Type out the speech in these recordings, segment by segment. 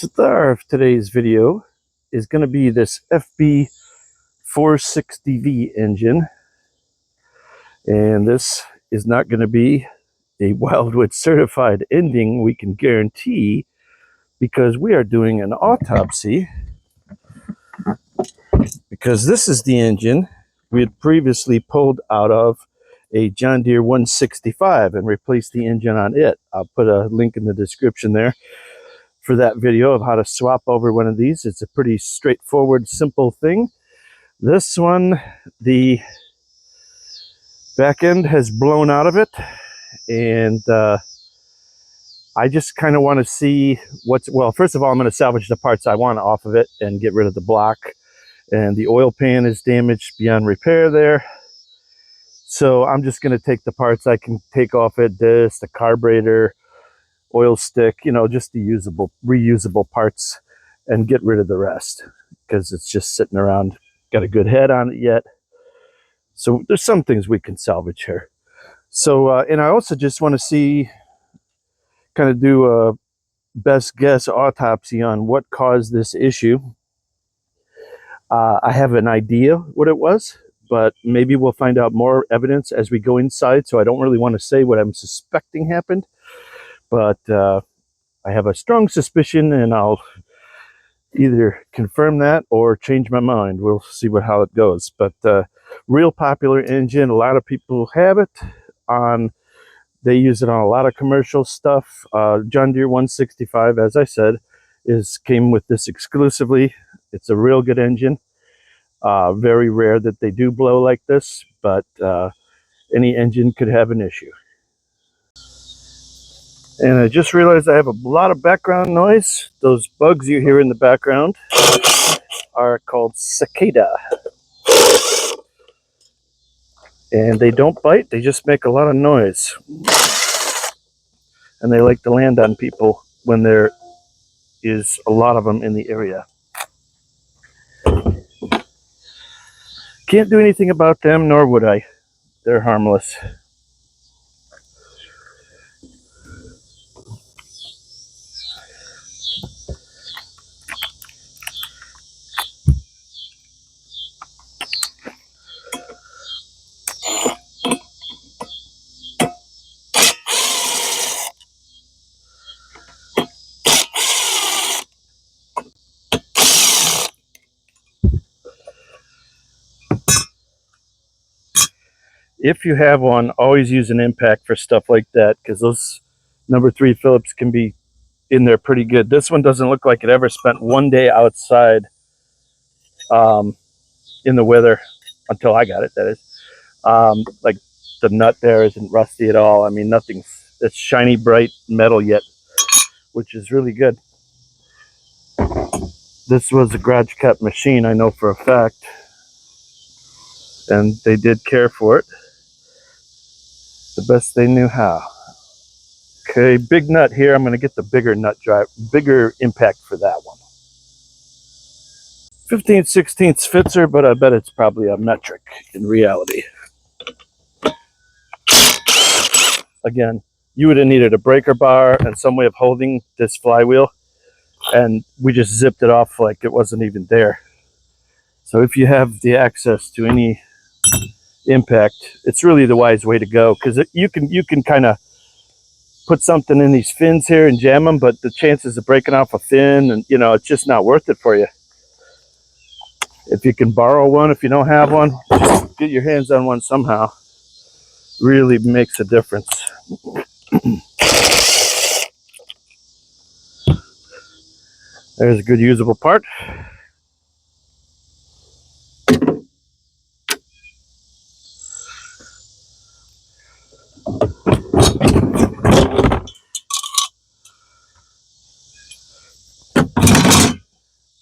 Star of today's video is going to be this FB460v engine, and this is not going to be a Wildwood certified ending, we can guarantee, because we are doing an autopsy, because this is the engine we had previously pulled out of a John Deere 165 and replaced the engine on it. I'll put a link in the description there for that video of how to swap over one of these. It's a pretty straightforward, simple thing. This one, the back end has blown out of it, and I just kind of want to see what's, well, first of all, I'm going to salvage the parts I want off of it and get rid of the block, and the oil pan is damaged beyond repair there. So I'm just going to take the parts I can take off it, this, the carburetor, oil stick, you know, just the usable, reusable parts, and get rid of the rest because it's just sitting around. Got a good head on it yet. So there's some things we can salvage here. So, and I also just want to see, kind of do a best guess autopsy on what caused this issue. I have an idea what it was, but maybe we'll find out more evidence as we go inside. So I don't really want to say what I'm suspecting happened. But I have a strong suspicion, and I'll either confirm that or change my mind. We'll see how it goes. But real popular engine. A lot of people have it on. They use it on a lot of commercial stuff. John Deere 165, as I said, came with this exclusively. It's a real good engine. Very rare that they do blow like this, but any engine could have an issue. And I just realized I have a lot of background noise. Those bugs you hear in the background are called cicada. And they don't bite, they just make a lot of noise. And they like to land on people when there is a lot of them in the area. Can't do anything about them, nor would I. They're harmless. If you have one, always use an impact for stuff like that, because those number 3 Phillips can be in there pretty good. This one doesn't look like it ever spent one day outside in the weather until I got it, that is. Like the nut there isn't rusty at all. I mean, it's shiny, bright metal yet, which is really good. This was a garage cut machine, I know for a fact, and they did care for it the best they knew how. Okay, big nut here. I'm going to get the bigger nut drive, bigger impact for that one. 15/16 fits her, but I bet it's probably a metric in reality. Again, you would have needed a breaker bar and some way of holding this flywheel, and we just zipped it off like it wasn't even there. So if you have the access to any impact, it's really the wise way to go, because you can kind of put something in these fins here and jam them, but the chances of breaking off a fin, and you know, it's just not worth it for you. If you can borrow one, if you don't have one, just get your hands on one somehow. Really makes a difference. There's a good usable part.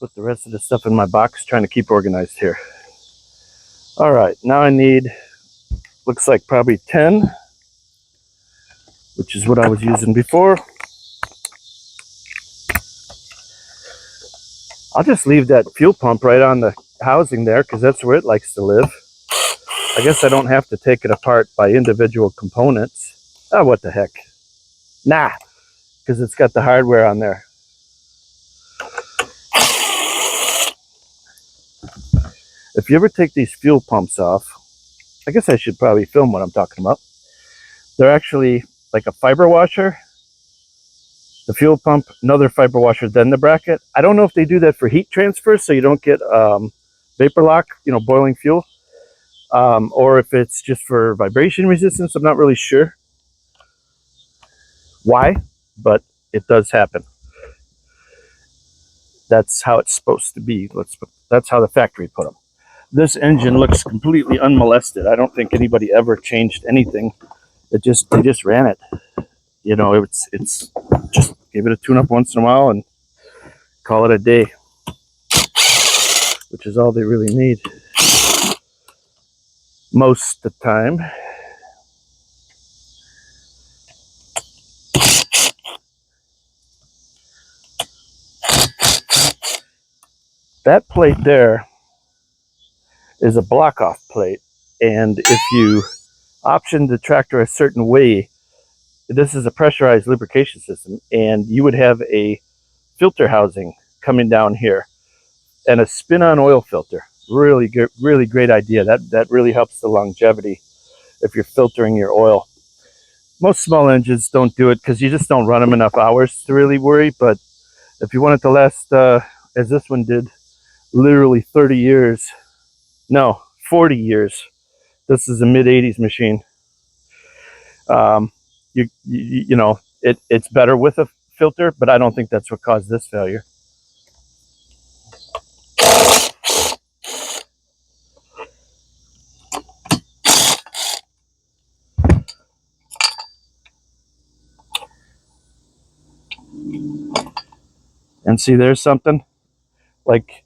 Put the rest of the stuff in my box, trying to keep organized here. All right, now I need, looks like probably 10, which is what I was using before. I'll just leave that fuel pump right on the housing there, because that's where it likes to live. I guess I don't have to take it apart by individual components. Oh, what the heck. Nah, because it's got the hardware on there. If you ever take these fuel pumps off, I guess I should probably film what I'm talking about. They're actually like a fiber washer, the fuel pump, another fiber washer, then the bracket. I don't know if they do that for heat transfer so you don't get vapor lock, you know, boiling fuel, or if it's just for vibration resistance. I'm not really sure why, but it does happen. That's how it's supposed to be. That's how the factory put them. This engine looks completely unmolested. I don't think anybody ever changed anything. They just ran it. You know, it's just give it a tune-up once in a while and call it a day, which is all they really need most of the time. That plate there is a block-off plate, and if you option the tractor a certain way, this is a pressurized lubrication system, and you would have a filter housing coming down here and a spin-on oil filter. Really good, really great idea. That really helps the longevity if you're filtering your oil. Most small engines don't do it because you just don't run them enough hours to really worry, but if you want it to last, as this one did, literally 30 years, no, 40 years. This is a mid-80s machine. You know, it's better with a filter, but I don't think that's what caused this failure. And see, there's something like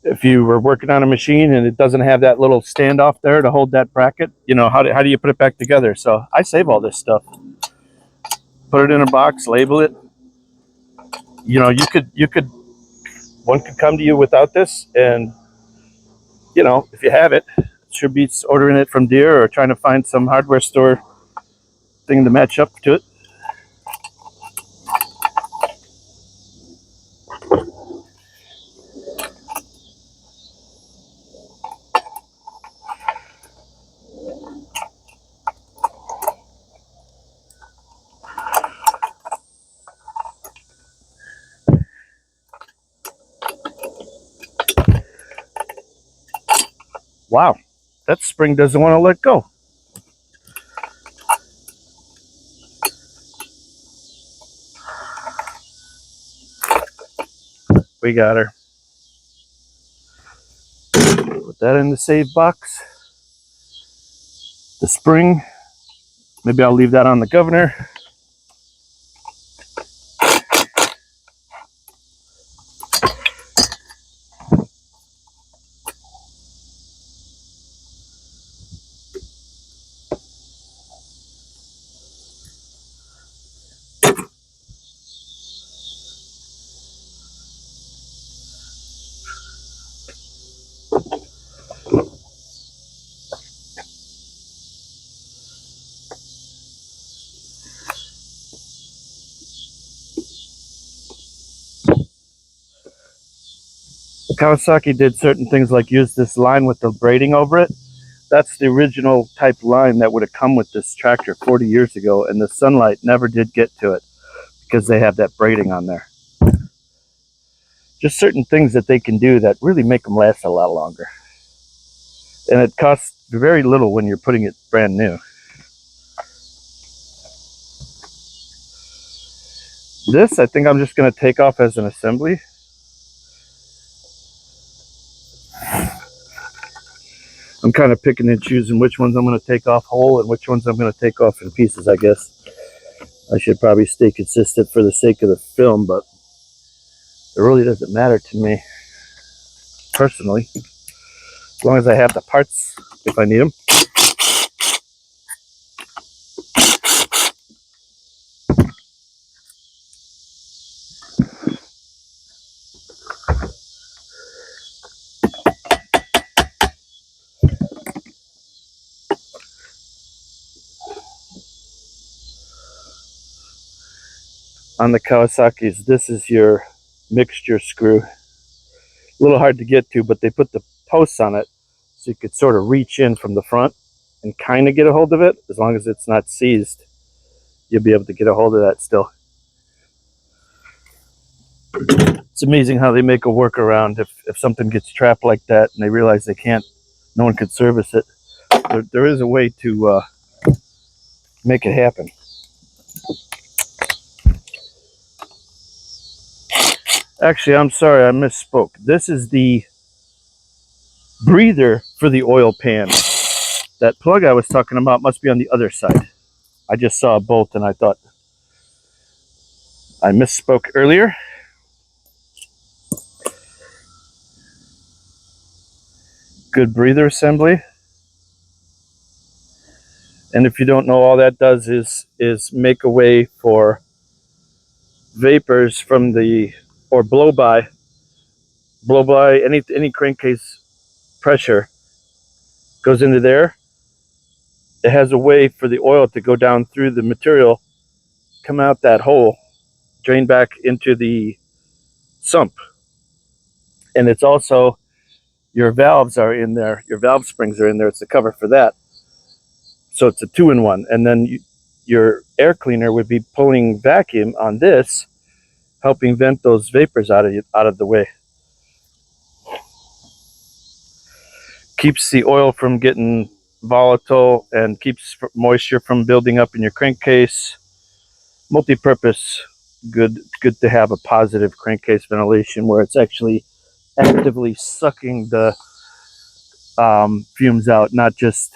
if you were working on a machine and it doesn't have that little standoff there to hold that bracket, you know, how do you put it back together? So I save all this stuff, put it in a box, label it. You know, one could come to you without this, and you know, if you have it, sure beats ordering it from Deere or trying to find some hardware store thing to match up to it. Wow, that spring doesn't want to let go. We got her. Put that in the save box. The spring, maybe I'll leave that on the governor. Kawasaki did certain things like use this line with the braiding over it. That's the original type line that would have come with this tractor 40 years ago, and the sunlight never did get to it because they have that braiding on there. Just certain things that they can do that really make them last a lot longer. And it costs very little when you're putting it brand new. This, I think I'm just going to take off as an assembly. I'm kind of picking and choosing which ones I'm going to take off whole and which ones I'm going to take off in pieces, I guess. I should probably stay consistent for the sake of the film, but it really doesn't matter to me personally, as long as I have the parts if I need them. On the Kawasaki's, this is your mixture screw. A little hard to get to, but they put the posts on it, so you could sort of reach in from the front and kind of get a hold of it. As long as it's not seized, you'll be able to get a hold of that still. It's amazing how they make a workaround if something gets trapped like that and they realize they can't, no one can service it. There is a way to make it happen. Actually, I'm sorry, I misspoke. This is the breather for the oil pan. That plug I was talking about must be on the other side. I just saw a bolt and I thought I misspoke earlier. Good breather assembly. And if you don't know, all that does is make a way for vapors from the, or blow by any crankcase pressure goes into there. It has a way for the oil to go down through the material, come out that hole, drain back into the sump. And it's also, your valves are in there, your valve springs are in there. It's the cover for that. So it's a 2-in-1. And then your air cleaner would be pulling vacuum on this, helping vent those vapors out of the way. Keeps the oil from getting volatile and keeps moisture from building up in your crankcase. Multi-purpose, good to have a positive crankcase ventilation where it's actually actively sucking the fumes out, not just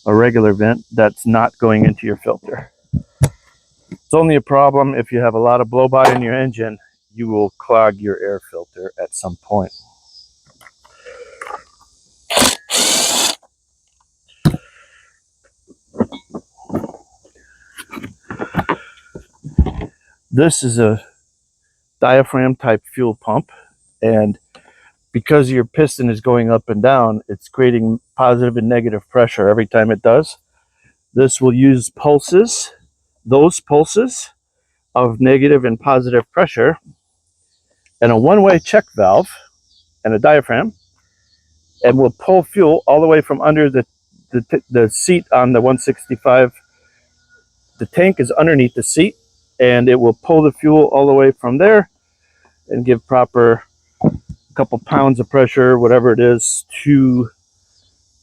a regular vent that's not going into your filter. It's only a problem if you have a lot of blow-by in your engine. You will clog your air filter at some point. This is a diaphragm type fuel pump, and because your piston is going up and down, it's creating positive and negative pressure every time it does. This will use pulses, those pulses of negative and positive pressure, and a one-way check valve and a diaphragm, and will pull fuel all the way from under the seat on the 165. The tank is underneath the seat, and it will pull the fuel all the way from there and give proper couple pounds of pressure, whatever it is, to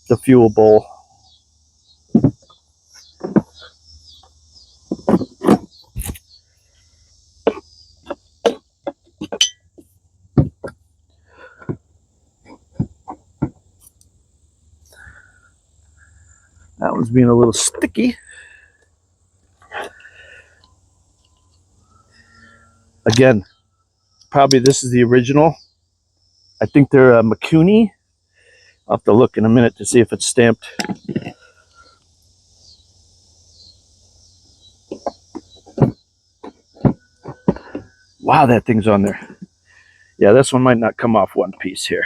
the fuel bowl. That one's being a little sticky. Again, probably this is the original. I think they're a Mikuni. I'll have to look in a minute to see if it's stamped. Wow, that thing's on there. Yeah, this one might not come off one piece here.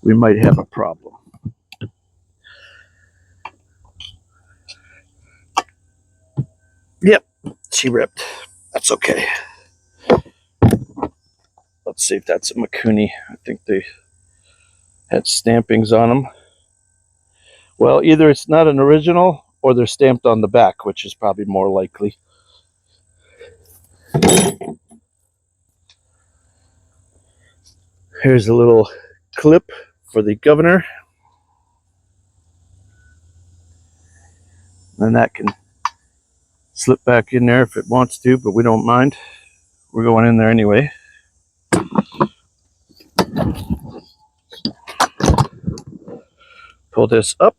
We might have a problem. Yep, she ripped. That's okay. Let's see if that's a Mikuni. I think they had stampings on them. Well, either it's not an original or they're stamped on the back, which is probably more likely. Here's a little clip for the governor. And that can slip back in there if it wants to, but we don't mind. We're going in there anyway. Pull this up.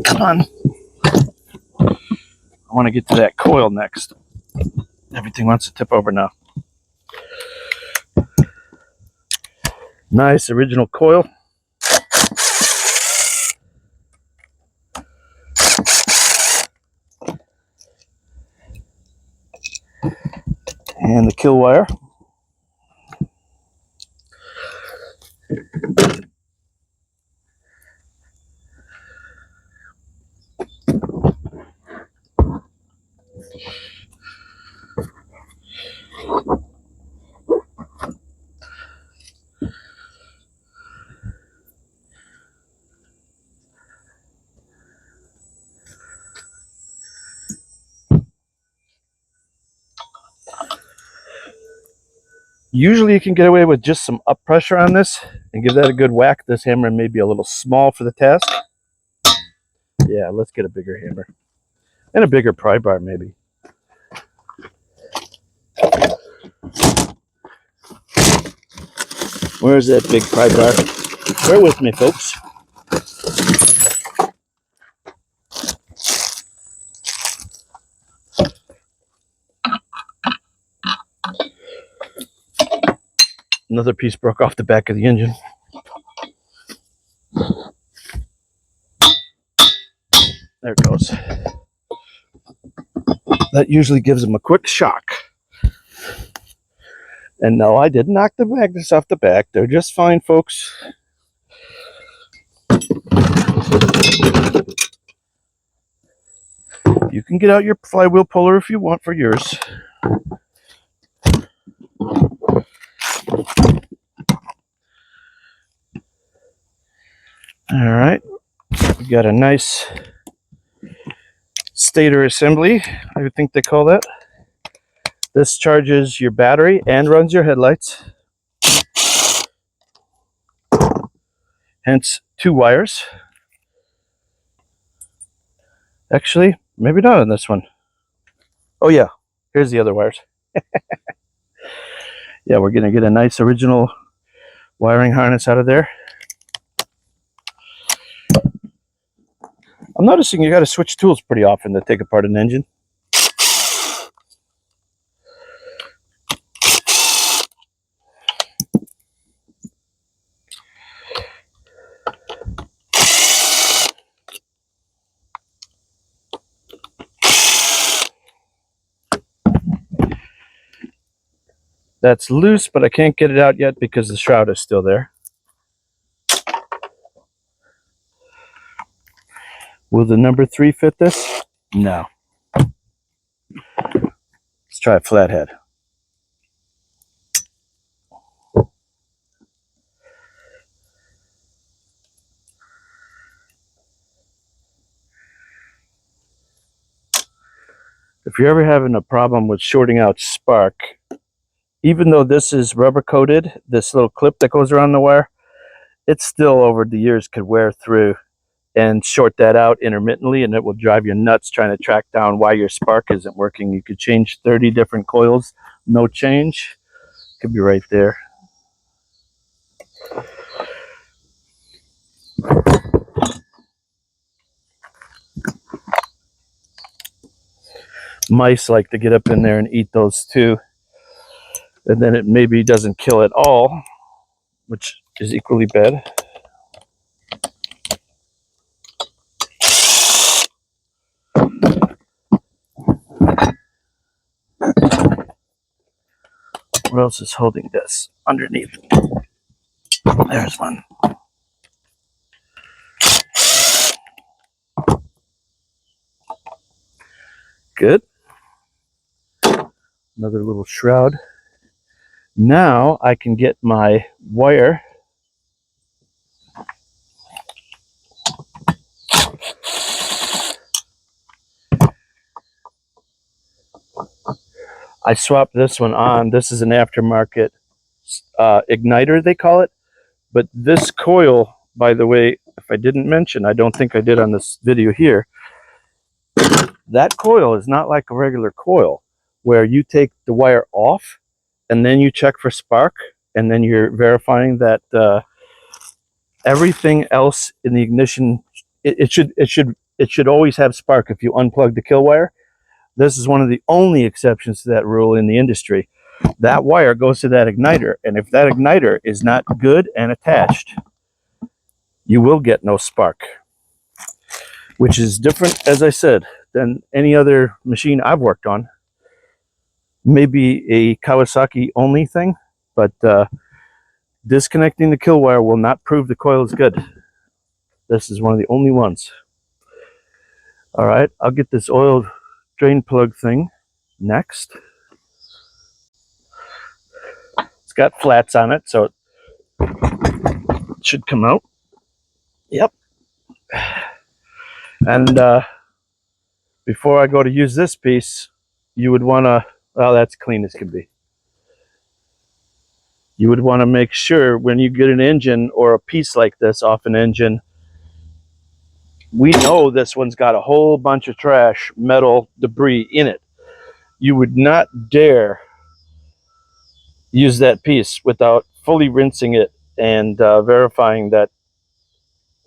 Come on. I want to get to that coil next. Everything wants to tip over now. Nice original coil. And the kill wire. Usually you can get away with just some up pressure on this and give that a good whack. This hammer may be a little small for the task. Yeah, let's get a bigger hammer. And a bigger pry bar maybe. Where's that big pry bar? Bear with me, folks. Another piece broke off the back of the engine. There it goes. That usually gives them a quick shock. And no, I didn't knock the magnets off the back. They're just fine, folks. You can get out your flywheel puller if you want for yours. All right, we got a nice stator assembly, I would think they call that. This charges your battery and runs your headlights. Hence 2 wires. Actually, maybe not on this one. Oh yeah, here's the other wires. Yeah, we're gonna get a nice original wiring harness out of there. I'm noticing you got to switch tools pretty often to take apart an engine. That's loose, but I can't get it out yet because the shroud is still there. Will the number 3 fit this? No. Let's try a flathead. If you're ever having a problem with shorting out spark, even though this is rubber coated, this little clip that goes around the wire, it still over the years could wear through and short that out intermittently, and it will drive you nuts trying to track down why your spark isn't working. You could change 30 different coils, no change. Could be right there. Mice like to get up in there and eat those too. And then it maybe doesn't kill at all, which is equally bad. What else is holding this underneath? There's one. Good. Another little shroud. Now I can get my wire I swapped this one on. This is an aftermarket igniter, they call it. But this coil, by the way, if I didn't mention, I don't think I did on this video here, that coil is not like a regular coil where you take the wire off and then you check for spark and then you're verifying that everything else in the ignition, it should always have spark if you unplug the kill wire. This is one of the only exceptions to that rule in the industry. That wire goes to that igniter, and if that igniter is not good and attached, you will get no spark, which is different, as I said, than any other machine I've worked on. Maybe a Kawasaki only thing, but disconnecting the kill wire will not prove the coil is good. This is one of the only ones. All right, I'll get this oil drain plug thing next. It's got flats on it, so it should come out. Yep. And before I go to use this piece, you would want to, well, that's clean as can be. You would want to make sure when you get an engine or a piece like this off an engine, we know this one's got a whole bunch of trash, metal, debris in it. You would not dare use that piece without fully rinsing it and verifying that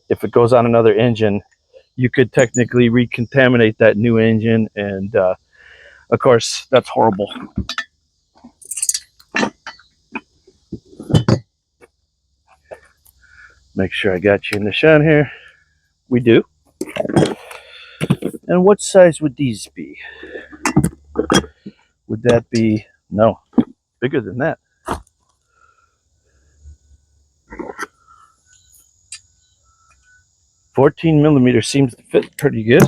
if it goes on another engine, you could technically recontaminate that new engine, and of course, that's horrible. Make sure I got you in the shot here. We do. And what size would these be? Would that be, no, bigger than that. $14mm seems to fit pretty good.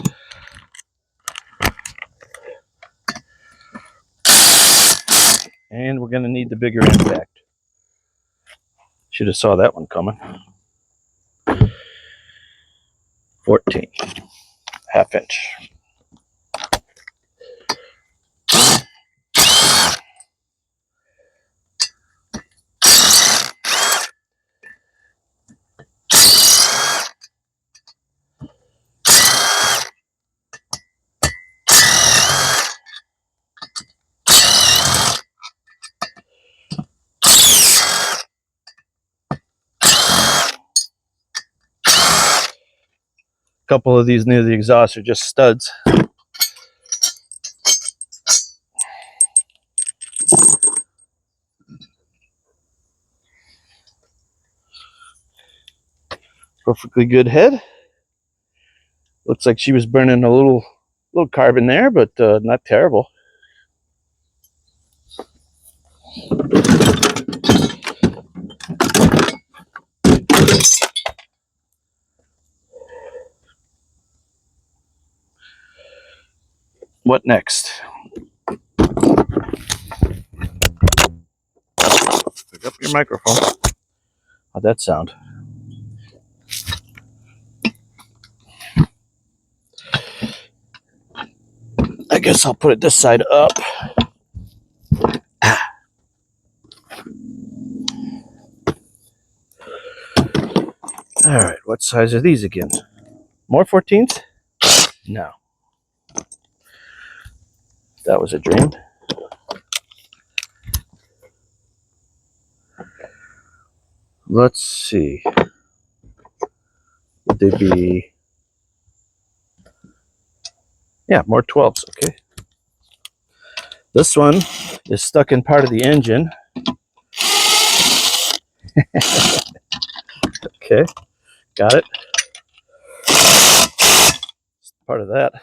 And we're going to need the bigger impact. Should have saw that one coming. 14, ½ inch. A couple of these near the exhaust are just studs. Perfectly good head. Looks like she was burning a little carbon there, but not terrible. What next? Pick up your microphone. How'd that sound? I guess I'll put it this side up. All right, what size are these again? More 14s? No. That was a dream. Let's see. Would they be... Yeah, more 12s, okay. This one is stuck in part of the engine. Okay, got it. Part of that.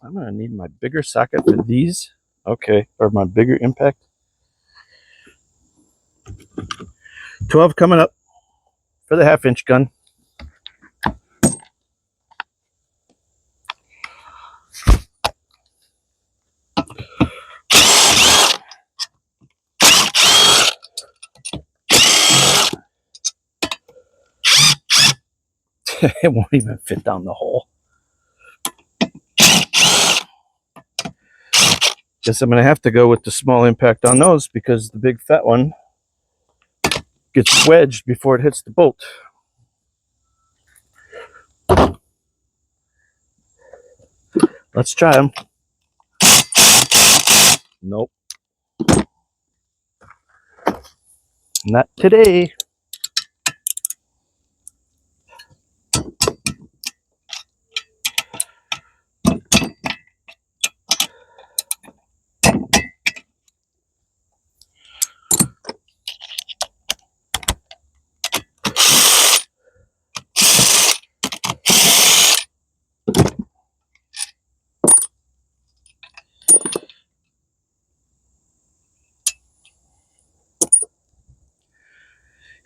I'm gonna need my bigger socket for these. Okay, or my bigger impact. 12 coming up for the ½ inch gun. It won't even fit down the hole. Guess I'm going to have to go with the small impact on those because the big fat one gets wedged before it hits the bolt. Let's try them. Nope. Not today.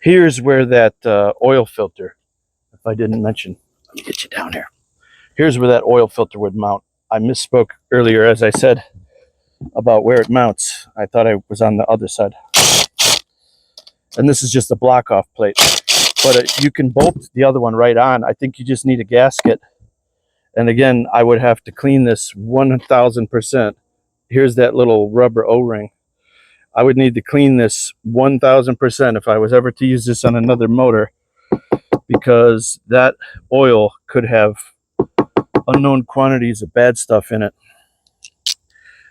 Here's where that oil filter, if I didn't mention, let me get you down here. Here's where that oil filter would mount. I misspoke earlier, as I said, about where it mounts. I thought I was on the other side. And this is just a block off plate. But you can bolt the other one right on. I think you just need a gasket. And again, I would have to clean this 1000%. Here's that little rubber O-ring. I would need to clean this 1000% if I was ever to use this on another motor, because that oil could have unknown quantities of bad stuff in it.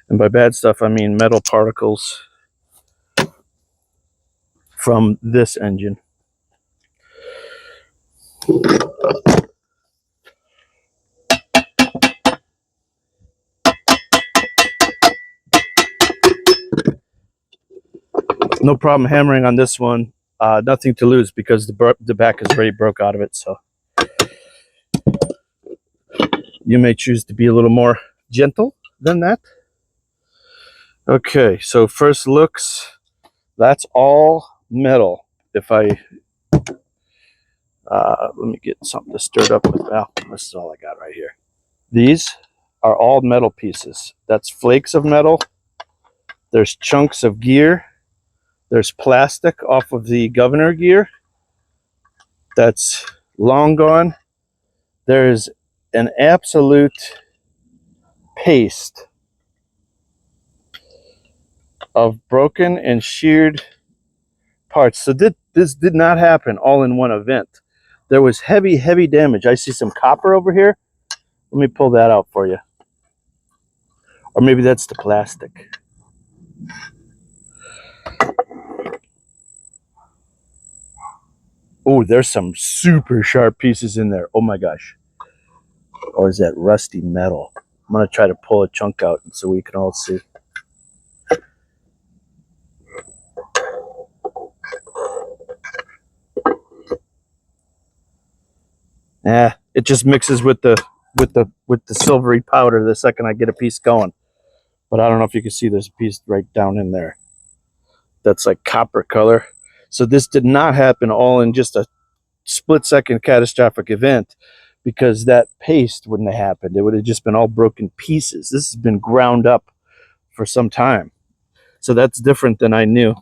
And by bad stuff, I mean metal particles from this engine. No problem hammering on this one. Nothing to lose because the back is already broke out of it. So you may choose to be a little more gentle than that. Okay, so first looks, that's all metal. If I let me get something to stir it up with. Well, this is all I got right here. These are all metal pieces. That's flakes of metal. There's chunks of gear. There's plastic off of the governor gear. That's long gone. There's an absolute paste of broken and sheared parts. So this did not happen all in one event. There was heavy damage. I see some copper over here. Let me pull that out for you. Or maybe that's the plastic. Oh, there's some super sharp pieces in there. Oh my gosh. Or is that rusty metal? I'm going to try to pull a chunk out so we can all see. It just mixes with the silvery powder the second I get a piece going. But I don't know if you can see there's a piece right down in there. That's like copper color. So this did not happen all in just a split-second catastrophic event, because that paste wouldn't have happened. It would have just been all broken pieces. This has been ground up for some time. So that's different than I knew.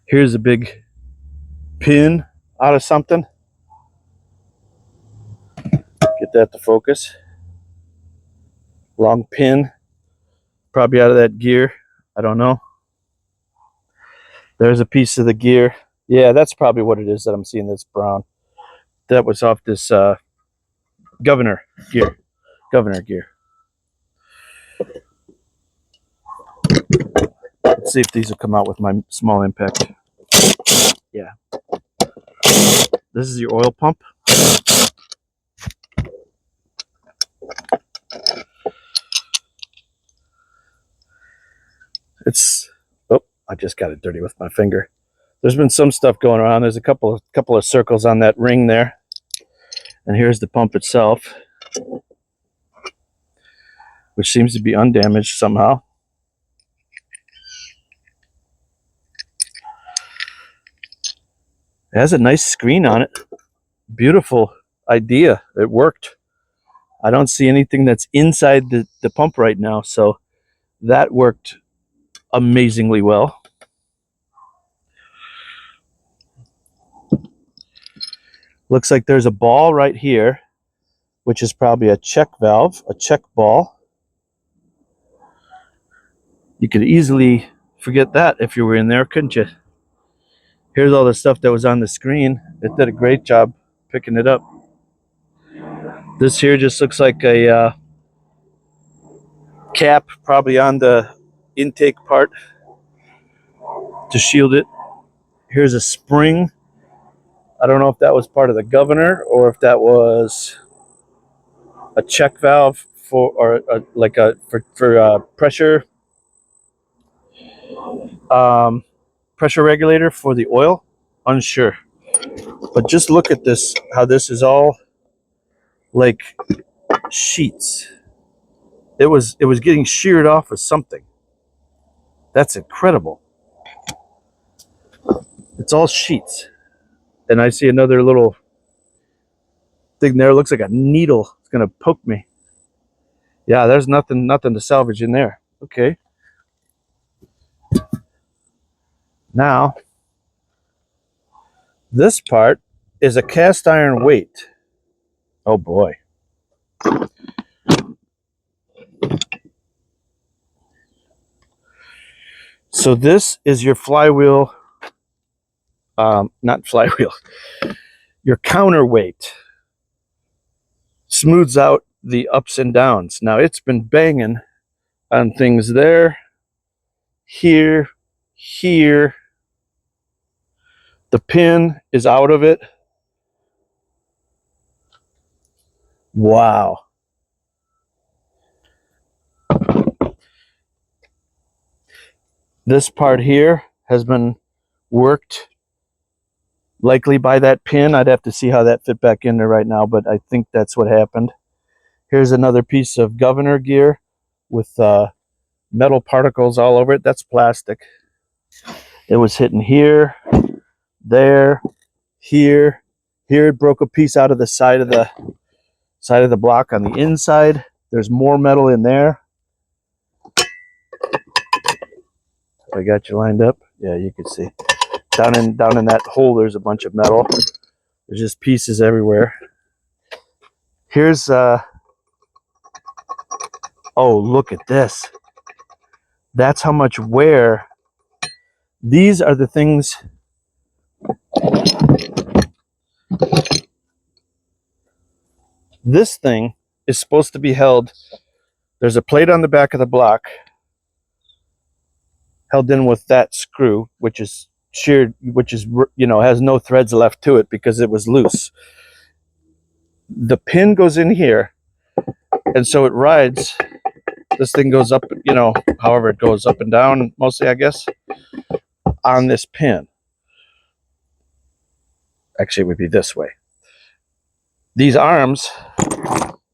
Here's a big pin out of something. Get that to focus. Long pin, probably out of that gear. I don't know. There's a piece of the gear. Yeah, that's probably what it is that I'm seeing that's brown. That was off this governor gear. Let's see if these will come out with my small impact. Yeah. This is your oil pump. I just got it dirty with my finger. There's been some stuff going around. There's a couple of circles on that ring there. And here's the pump itself, which seems to be undamaged somehow. It has a nice screen on it. Beautiful idea. It worked. I don't see anything that's inside the pump right now, so that worked amazingly well. Looks like there's a ball right here, which is probably a check valve, a check ball. You could easily forget that if you were in there, couldn't you? Here's all the stuff that was on the screen. It did a great job picking it up. This here just looks like a cap, probably on the intake part to shield it. Here's a spring. I don't know if that was part of the governor or if that was a check valve for pressure pressure regulator for the oil. Unsure. But just look at this, how this is all like sheets. It was getting sheared off of something. That's incredible. It's all sheets. And I see another little thing there. It looks like a needle. It's gonna poke me. Yeah, there's nothing to salvage in there. Okay. Now, this part is a cast iron weight. Oh boy. So this is your flywheel, not flywheel, your counterweight. Smooths out the ups and downs. Now it's been banging on things there, here, here. The pin is out of it. Wow. This part here has been worked likely by that pin. I'd have to see how that fit back in there right now, but I think that's what happened. Here's another piece of governor gear with metal particles all over it. That's plastic. It was hitting here, there, here. Here it broke a piece out of the side of the block on the inside. There's more metal in there. I got you lined up. Yeah, you can see. Down in that hole, there's a bunch of metal. There's just pieces everywhere. Here's oh, look at this. That's how much wear. These are the things. This thing is supposed to be held. There's a plate on the back of the block held in with that screw, which is sheared, which is, you know, has no threads left to it because it was loose. The pin goes in here, and so it rides. This thing goes up, you know, however it goes up and down, mostly, I guess, on this pin. Actually, it would be this way. These arms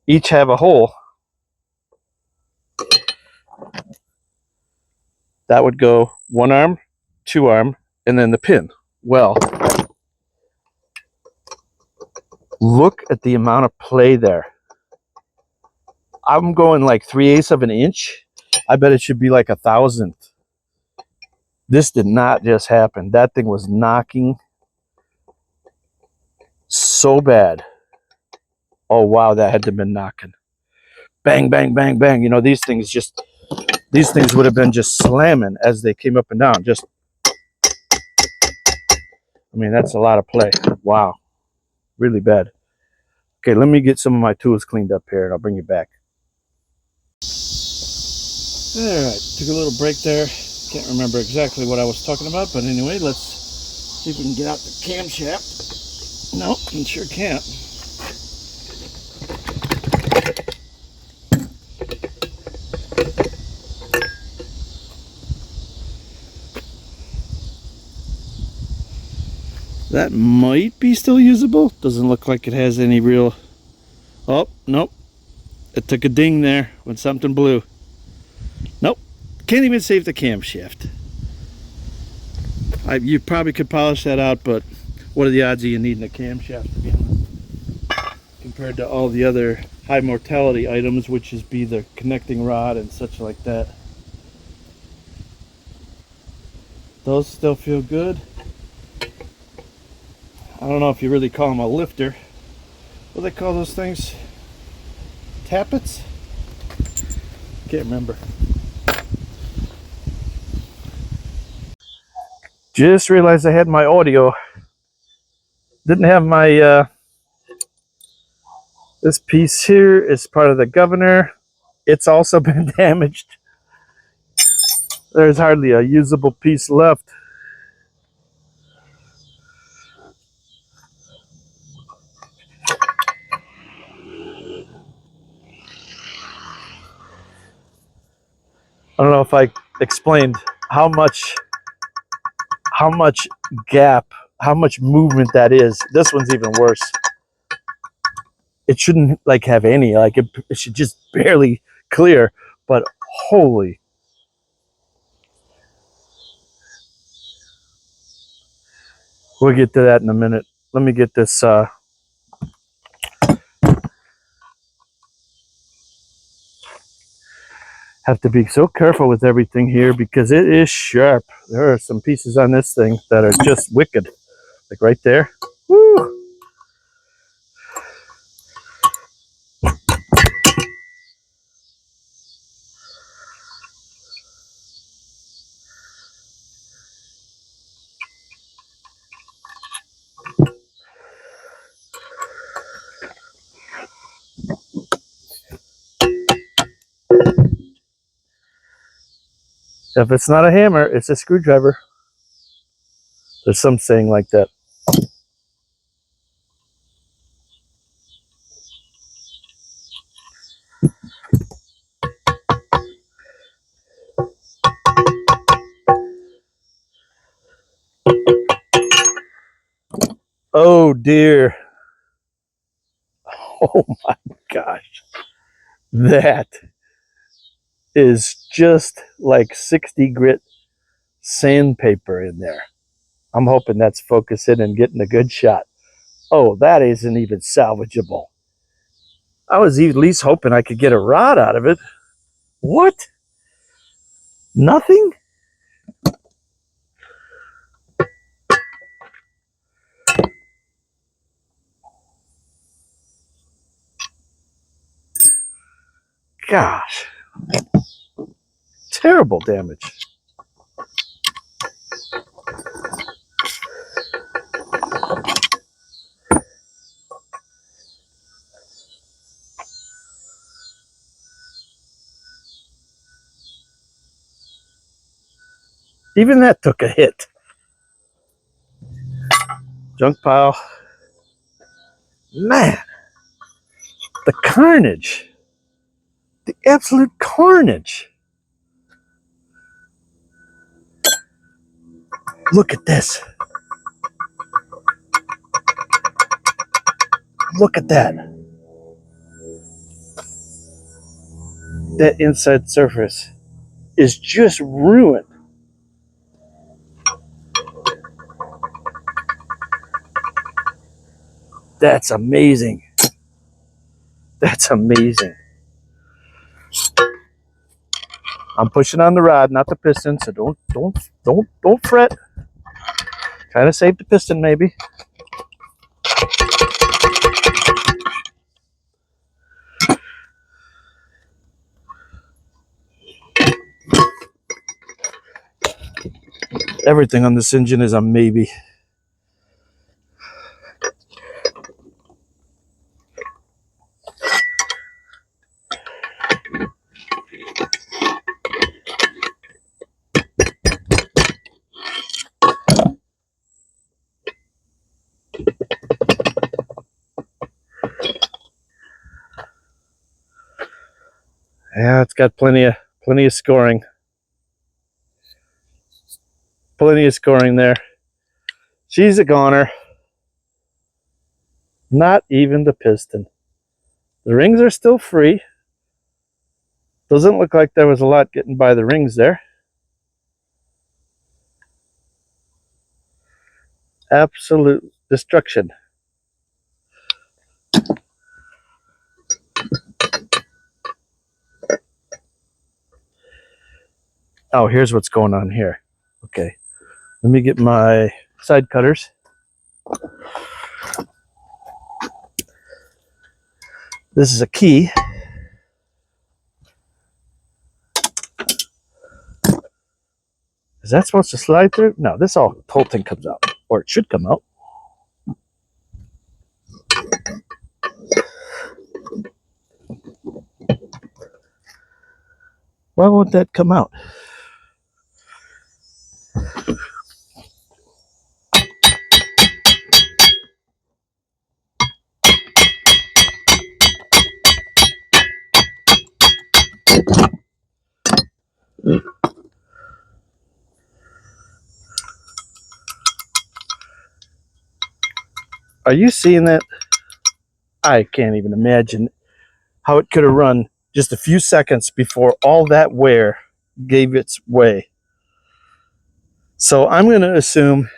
each have a hole. That would go one arm, two arm, and then the pin. Well, look at the amount of play there. I'm going like 3/8 of an inch. I bet it should be like 1,000th. This did not just happen. That thing was knocking so bad. Oh, wow, that had to have been knocking. Bang, bang, bang, bang. You know, these things would have been just slamming as they came up and down. Just, I mean, that's a lot of play. Wow, really bad. Okay, let me get some of my tools cleaned up here and I'll bring you back. All right, took a little break there. Can't remember exactly what I was talking about, but anyway, let's see if we can get out the camshaft. No, I sure can't. That might be still usable. Doesn't look like it has any real... Oh, nope. It took a ding there when something blew. Nope. Can't even save the camshaft. You probably could polish that out, but what are the odds of you needing a camshaft, to be honest? Compared to all the other high mortality items, which is be the connecting rod and such like that. Those still feel good. I don't know if you really call them a lifter. What do they call those things? Tappets? Can't remember. Just realized I had my audio. Didn't have my, this piece here is part of the governor. It's also been damaged. There's hardly a usable piece left. I don't know if I explained how much gap, how much movement that is. This one's even worse. It shouldn't like have any, like it should just barely clear, but holy. We'll get to that in a minute. Let me get this have to be so careful with everything here because it is sharp. There are some pieces on this thing that are just wicked. Like right there. Woo! If it's not a hammer, it's a screwdriver. There's some saying like that. Oh dear. Oh my gosh. That is just like 60 grit sandpaper in there. I'm hoping that's focusing and getting a good shot. Oh, that isn't even salvageable. I was at least hoping I could get a rod out of it. What? Nothing? Gosh. Terrible damage. Even that took a hit. Junk pile. Man, the carnage. The absolute carnage. Look at this. Look at that. That inside surface is just ruined. That's amazing. That's amazing. I'm pushing on the rod, not the piston, so don't fret. Trying to save the piston, maybe. Everything on this engine is a maybe. Yeah, it's got plenty of scoring. Plenty of scoring there. She's a goner. Not even the piston. The rings are still free. Doesn't look like there was a lot getting by the rings there. Absolute destruction. Oh, here's what's going on here. Okay, let me get my side cutters. This is a key. Is that supposed to slide through? No, this whole thing comes out, or it should come out. Why won't that come out? Are you seeing that? I can't even imagine how it could have run just a few seconds before all that wear gave its way. So I'm going to assume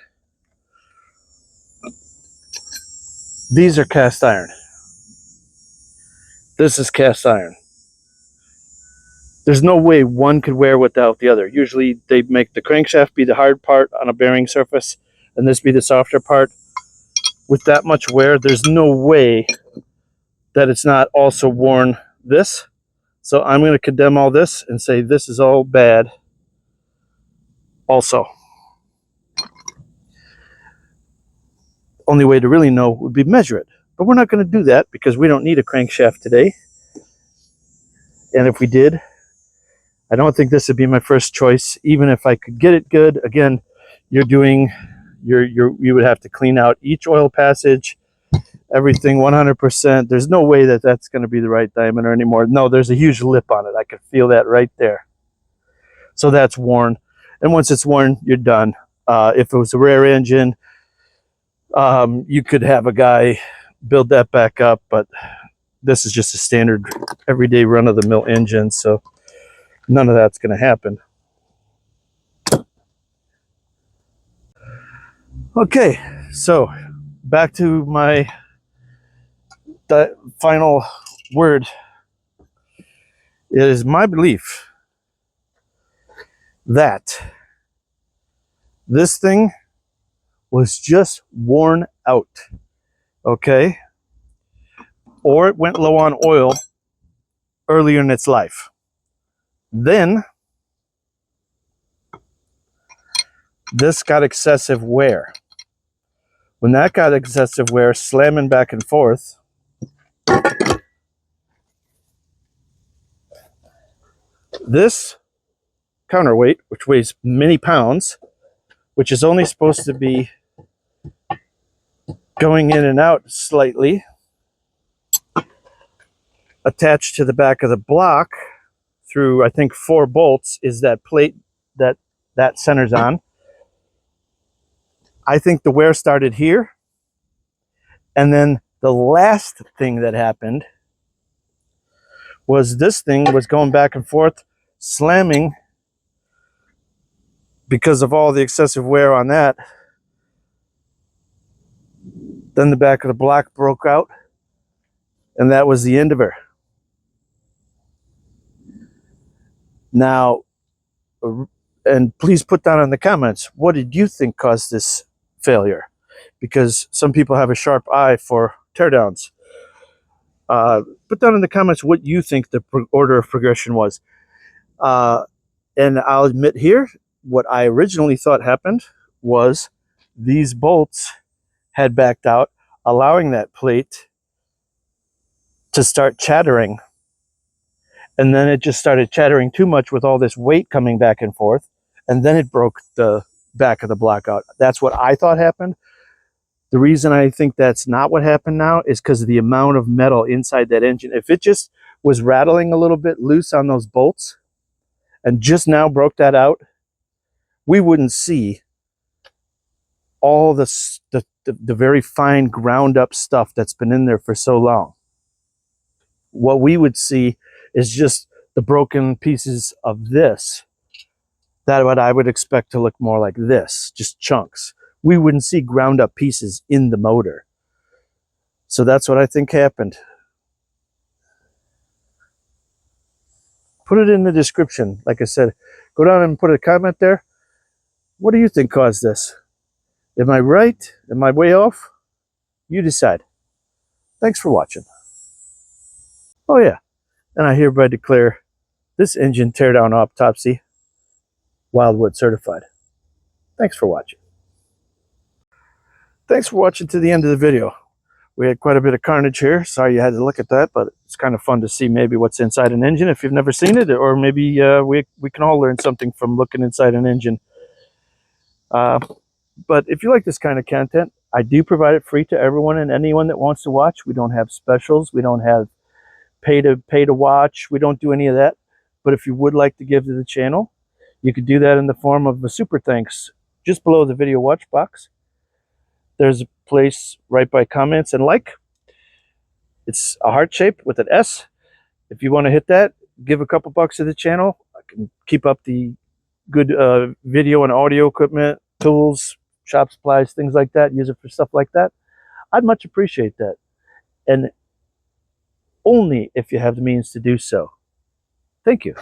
these are cast iron. This is cast iron. There's no way one could wear without the other. Usually they make the crankshaft be the hard part on a bearing surface and this be the softer part. With that much wear, there's no way that it's not also worn this. So I'm going to condemn all this and say this is all bad also. Only way to really know would be measure it. But we're not going to do that because we don't need a crankshaft today. And if we did, I don't think this would be my first choice, even if I could get it good. Again, you're doing you would have to clean out each oil passage, everything 100%. There's no way that that's going to be the right diameter anymore. No, there's a huge lip on it. I could feel that right there. So that's worn, and once it's worn, you're done. If it was a rare engine, you could have a guy build that back up, but this is just a standard everyday run-of-the-mill engine, so none of that's going to happen. Okay, so back to my final word. It is my belief that this thing was just worn out, okay? Or it went low on oil earlier in its life. Then this got excessive wear. When that got excessive wear, slamming back and forth, this counterweight, which weighs many pounds, which is only supposed to be going in and out slightly, attached to the back of the block through, I think, 4 bolts, is that plate that centers on. I think the wear started here, and then the last thing that happened was this thing was going back and forth, slamming because of all the excessive wear on that. Then the back of the block broke out, and that was the end of her. Now, and please put down in the comments, what did you think caused this failure? Because some people have a sharp eye for teardowns. Put down in the comments what you think the order of progression was. And I'll admit here, what I originally thought happened was these bolts had backed out, allowing that plate to start chattering. And then it just started chattering too much with all this weight coming back and forth. And then it broke the back of the block out. That's what I thought happened. The reason I think that's not what happened now is because of the amount of metal inside that engine. If it just was rattling a little bit loose on those bolts and just now broke that out, we wouldn't see all the very fine ground up stuff that's been in there for so long. What we would see is just the broken pieces of this. That's what I would expect to look more like this, just chunks. We wouldn't see ground up pieces in the motor. So that's what I think happened. Put it in the description. Like I said, go down and put a comment there. What do you think caused this? Am I right? Am I way off? You decide. Thanks for watching. Oh yeah, and I hereby declare this engine teardown autopsy Wildwood certified. Thanks for watching. Thanks for watching to the end of the video. We had quite a bit of carnage here. Sorry you had to look at that, but it's kind of fun to see maybe what's inside an engine if you've never seen it, or maybe we can all learn something from looking inside an engine. But if you like this kind of content, I do provide it free to everyone and anyone that wants to watch. We don't have specials. We don't have pay to watch. We don't do any of that. But if you would like to give to the channel, you could do that in the form of a super thanks. Just below the video watch box, there's a place right by comments and like. It's a heart shape with an S. If you want to hit that, give a couple bucks to the channel. I can keep up the good video and audio equipment, tools, shop supplies, things like that. Use it for stuff like that. I'd much appreciate that. And only if you have the means to do so. Thank you.